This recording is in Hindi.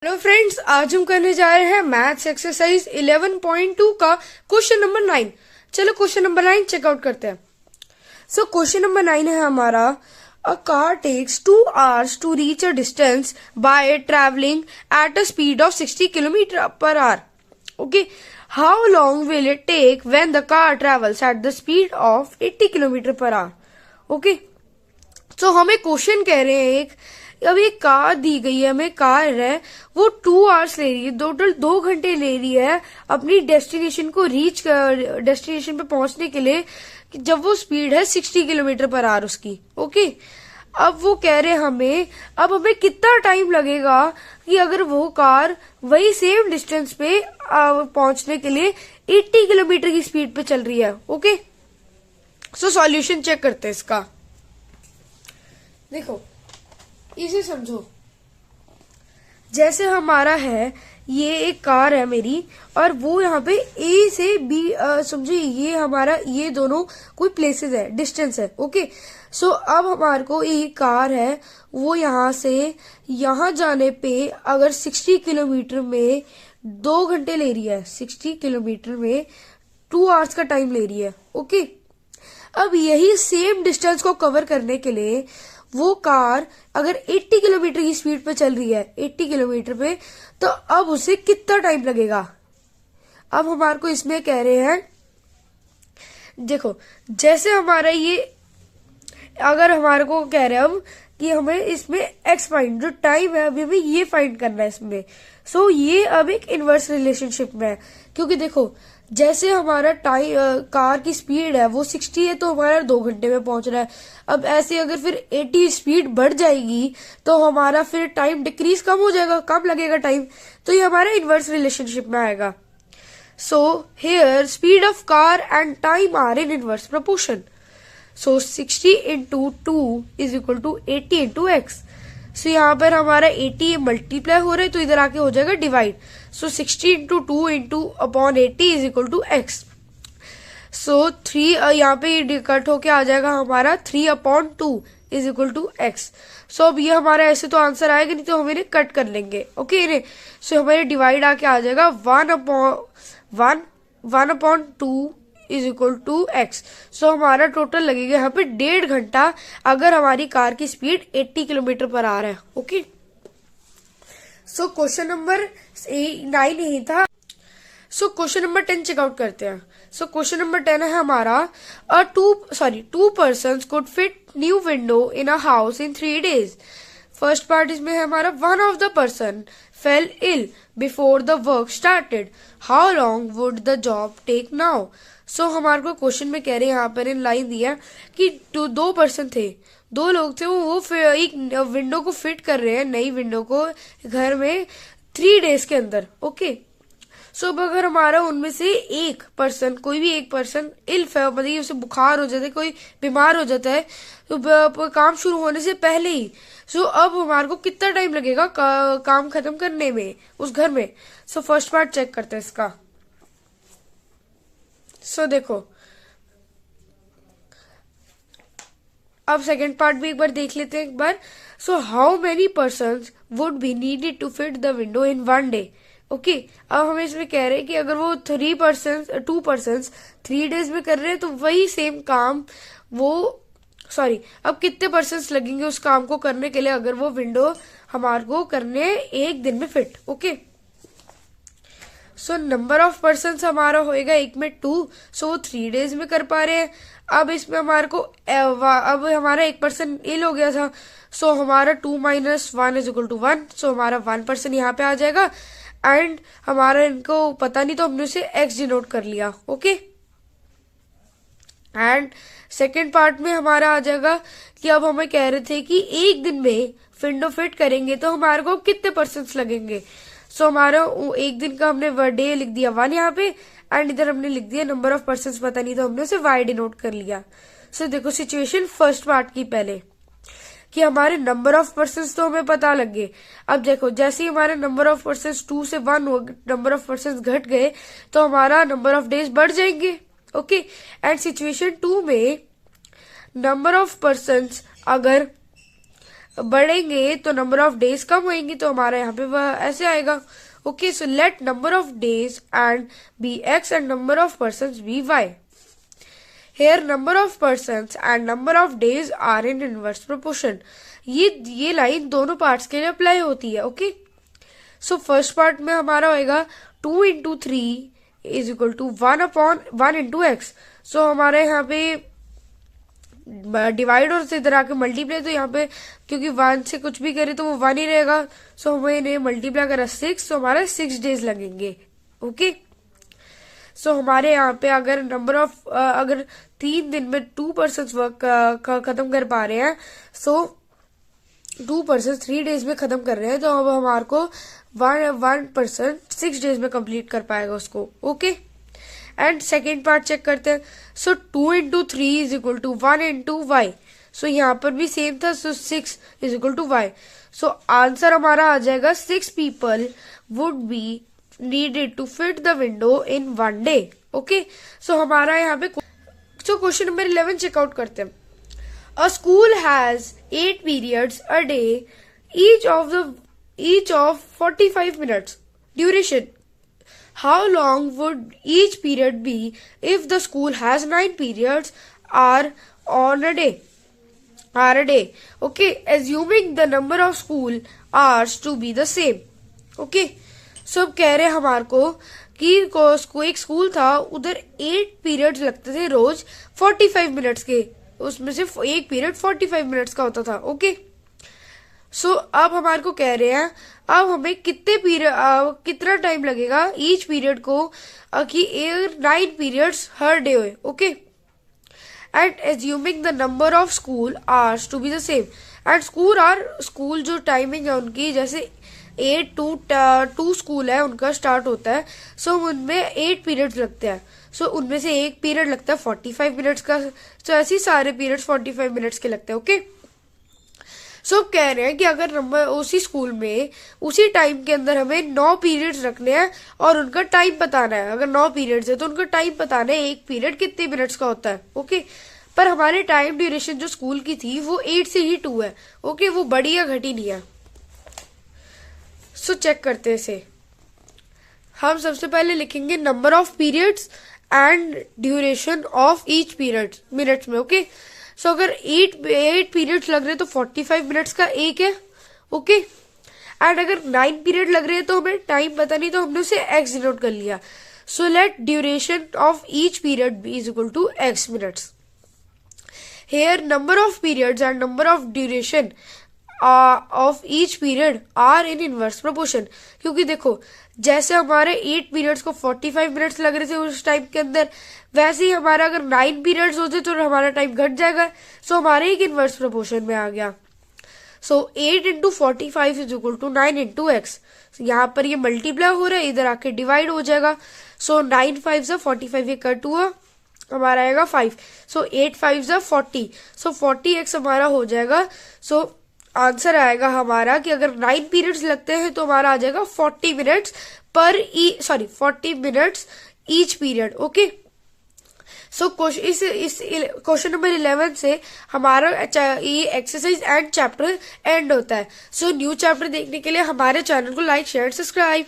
हेलो फ्रेंड्स, आज हम करने जा रहे हैं मैथ्स एक्सरसाइज 11.2 का क्वेश्चन नंबर 9। चलो क्वेश्चन नंबर 9 चेकआउट करते हैं। सो क्वेश्चन नंबर 9 है हमारा, a car takes 2 hours to reach a distance by travelling at a speed of 60 kilometre per hour. Okay, how long will it take when the car travels at the speed of 80 kilometre per hour. Okay, तो हमें क्वेश्चन कह रहे हैं अब एक कार दी गई है, हमें कार है वो 2 hours ले रही है, टोटल 2 घंटे ले रही है अपनी डेस्टिनेशन को रीच डेस्टिनेशन पे पहुंचने के लिए, जब वो स्पीड है 60 किलोमीटर पर आवर उसकी। ओके, अब वो कह रहे हैं हमें कितना टाइम लगेगा कि अगर वो कार वही सेम डिस्टेंस पे पहुंचने के लिए 80 किलोमीटर की स्पीड पे चल रही है। ओके, सो सॉल्यूशन चेक करते हैं इसका। देखो, इसे समझो, जैसे हमारा है ये एक कार है मेरी, और वो यहाँ पे ए से बी, समझो ये हमारा ये दोनों कोई प्लेसेस है, डिस्टेंस है। ओके, सो अब हमारे को एक कार है वो यहाँ से यहाँ जाने पे अगर 60 किलोमीटर में 2 घंटे ले रही है, 60 किलोमीटर में 2 hours का टाइम ले रही है। ओके, अब यही सेम डिस्टेंस को कवर करने के लिए वो कार अगर 80 किलोमीटर की स्पीड पे चल रही है, 80 किलोमीटर पे, तो अब उसे कितना टाइम लगेगा। अब हमारे को इसमें कह रहे हैं, देखो जैसे हमारा ये, अगर हमारे को कह रहे हैं अब कि हमें इसमें एक्स फाइंड, जो टाइम है अभी हमें ये फाइंड करना है इसमें। सो ये अब एक इनवर्स रिलेशनशिप में है, क्योंकि देखो जैसे हमारा कार की स्पीड है वो 60 है, तो हमारा 2 घंटे में पहुंच रहा है। अब ऐसे अगर फिर 80 स्पीड बढ़ जाएगी तो हमारा फिर टाइम डिक्रीज कम हो जाएगा, कम लगेगा टाइम, तो ये हमारा इनवर्स रिलेशनशिप में आएगा। So here speed of car and time are in inverse proportion. So 60 into 2 is equal to 80 into x। So यहाँ पर हमारा 80 मल्टीप्लाई हो रहा है तो इधर आके हो जाएगा divide. So 60 into 2 into upon 80 is equal to x। सो 3 यहाँ पे कट होके आ जाएगा हमारा 3 upon 2 is equal to x। सो अब ये हमारा ऐसे तो आंसर आएगा नहीं, तो हम इन्हें कट कर लेंगे। ओके, सो हमारे डिवाइड आके आ जाएगा 1 upon 2 is equal to x. So हमारा टोटल लगेगा यहाँ पे 1.5 घंटा अगर हमारी कार की स्पीड 80 किलोमीटर पर आ रहा है। ओके, सो क्वेश्चन नंबर 9 ही था। सो क्वेश्चन नंबर 10 चेकआउट करते हैं। सो क्वेश्चन नंबर 10 है हमारा, two person could fit new window in a house in 3 days। First part इसमें है हमारा, one of the person fell ill before the work started, how long would the job take now. So हमारे को क्वेश्चन में कह रहे हैं, यहाँ पर इन लाइन दिया कि 2 पर्सन थे, 2 लोग थे, वो एक विंडो को फिट कर रहे हैं, नई विंडो को घर में 3 days के अंदर। ओके, सो अगर हमारा उनमें से एक पर्सन, कोई भी एक पर्सन मतलब उसे बुखार हो जाता है, कोई बीमार हो जाता है तो काम शुरू होने से पहले ही, सो अब हमारे को कितना टाइम लगेगा काम खत्म करने में उस घर में। सो फर्स्ट पार्ट चेक करते हैं इसका। सो देखो, अब सेकेंड पार्ट भी एक बार देख लेते हैं एक बार। So how many persons would be needed to fit the window in 1 day। Okay, अब हमें इसमें कह रहे हैं कि अगर वो 2 पर्सन्स 3 days में कर रहे हैं, तो वही सेम काम अब कितने पर्सन्स लगेंगे उस काम को करने के लिए अगर वो विंडो हमारे को करने 1 दिन में fit. Okay, so number of persons हमारा होएगा 1 में 2, सो वो 3 days में कर पा रहे हैं। अब इसमें हमारे को अब हमारा 1 पर्सन इल हो गया था, सो हमारा 2 - 1 इज इक्वल टू 1। सो हमारा 1 पर्सन यहाँ पे आ जाएगा, एंड हमारा इनको पता नहीं तो हमने उसे एक्स डिनोट कर लिया। ओके, एंड सेकेंड पार्ट में हमारा आ जाएगा कि अब हमें कह रहे थे कि 1 दिन में विंडो फिट करेंगे तो हमारे को कितने पर्सन्स लगेंगे। सो हमारा 1 दिन का हमने डे लिख दिया 1 यहाँ पे, एंड इधर हमने लिख दिया नंबर ऑफ पर्सन्स पता नहीं तो हमने उसे वाई डिनोट कर लिया। सो देखो सिचुएशन फर्स्ट पार्ट की पहले कि हमारे नंबर ऑफ पर्सन्स तो हमें पता लग गए। अब देखो जैसे ही हमारे नंबर ऑफ पर्सन्स 2 से 1 हो, नंबर ऑफ पर्सन्स घट गए तो हमारा नंबर ऑफ डेज बढ़ जाएंगे। ओके, एंड सिचुएशन 2 में नंबर ऑफ पर्सन्स अगर बढ़ेंगे तो नंबर ऑफ डेज कम होंगे, तो हमारा यहाँ पे वह ऐसे आएगा। Okay, so let number of days and be x and number of persons be y. Here number of persons and number of days are in inverse proportion. ये लाइन दोनों पार्ट्स के लिए अप्लाई होती है। ओके, सो फर्स्ट पार्ट में हमारा होएगा 2 into 3 is equal to 1/1 into x। So हमारे यहाँ पे डिवाइड और इधर आके मल्टीप्लाई, तो यहाँ पे क्योंकि 1 से कुछ भी करे तो वो 1 ही रहेगा। सो हमें इन्हें मल्टीप्लाई करा 6, तो हमारे 6 डेज लगेंगे। ओके, सो हमारे यहाँ पे अगर नंबर ऑफ अगर 3 दिन में 2 पर्सन वर्क खत्म कर पा रहे हैं, सो 2 पर्सन 3 डेज में खत्म कर रहे हैं, तो अब हमारे को 1 पर्सन 6 डेज में कंप्लीट कर पाएगा उसको। Okay, and second part check करते हैं। So 2 into 3 is equal to 1 into y। So यहाँ पर भी सेम था, so 6 is equal to y। So answer हमारा आ जाएगा 6 people would be needed to fit the window in 1 day। Okay, सो हमारा यहाँ पे क्वेश्चन नंबर 11 चेकआउट करते हैं। A school has 8 periods a day, each of 45 minutes duration. How long would each period be if the school has 9 periods are a day? Okay, assuming the number of school hours to be the same. Okay, सो अब कह रहे हैं हमारे को कि एक स्कूल था, उधर 8 पीरियड्स लगते थे रोज 45 मिनट्स के, उसमें से एक पीरियड 45 मिनट्स का होता था। ओके, सो अब हमारे को कह रहे हैं अब हमें कितना टाइम लगेगा ईच पीरियड को कि 9 पीरियड्स हर डे हुए। Okay, and assuming the number of school hours to be the same. And school जो टाइमिंग है उनकी, जैसे 8 to 2 स्कूल है उनका स्टार्ट होता है, सो उनमें 8 पीरियड्स लगते हैं। सो उनमें से एक पीरियड लगता है 45 मिनट्स का, तो ऐसे ही सारे पीरियड्स 45 मिनट्स के लगते हैं। ओके, सो कह रहे हैं कि अगर नंबर उसी स्कूल में उसी टाइम के अंदर हमें 9 पीरियड्स रखने हैं और उनका टाइम बताना है। अगर 9 पीरियड्स है तो उनका टाइम बताना है एक पीरियड कितने मिनट्स का होता है। ओके, पर हमारे टाइम ड्यूरेशन जो स्कूल की थी वो 8 से ही 2 है। ओके, वो बढ़ी या घटी नहीं है। सो चेक करते हैं इसे। हम सबसे पहले लिखेंगे number of periods and duration of each period minutes में। ओके, सो अगर 8 पीरियड्स लग रहे हैं तो 45 मिनट्स का एक है। ओके, एंड अगर 9 पीरियड लग रहे हैं तो हमें टाइम पता नहीं, तो हमने उसे x डिनोट कर लिया। So let duration of each period be is equal to x minutes. Here number of periods and number of duration of each period are in inverse proportion. क्योंकि देखो, जैसे हमारे 8 पीरियड्स को 45 मिनट्स लग रहे थे उस टाइम के अंदर, वैसे ही हमारा अगर 9 पीरियड्स होते तो हमारा टाइम घट जाएगा। सो हमारे एक इनवर्स प्रोपोर्शन में आ गया। So 8 into 45 is equal to 9 into x। यहाँ पर ये मल्टीप्लाई हो रहा है, इधर आके डिवाइड हो जाएगा। सो 9 5 से 45 ये कट हुआ, हमारा आएगा 5। सो 8 5 से 40, सो 40x हमारा हो जाएगा। सो आंसर आएगा हमारा कि अगर 9 पीरियड्स लगते हैं तो हमारा आ जाएगा 40 minutes 40 minutes each period. Okay, so इस क्वेश्चन नंबर 11 से हमारा ये एक्सरसाइज एंड चैप्टर एंड होता है। सो न्यू चैप्टर देखने के लिए हमारे चैनल को लाइक शेयर सब्सक्राइब।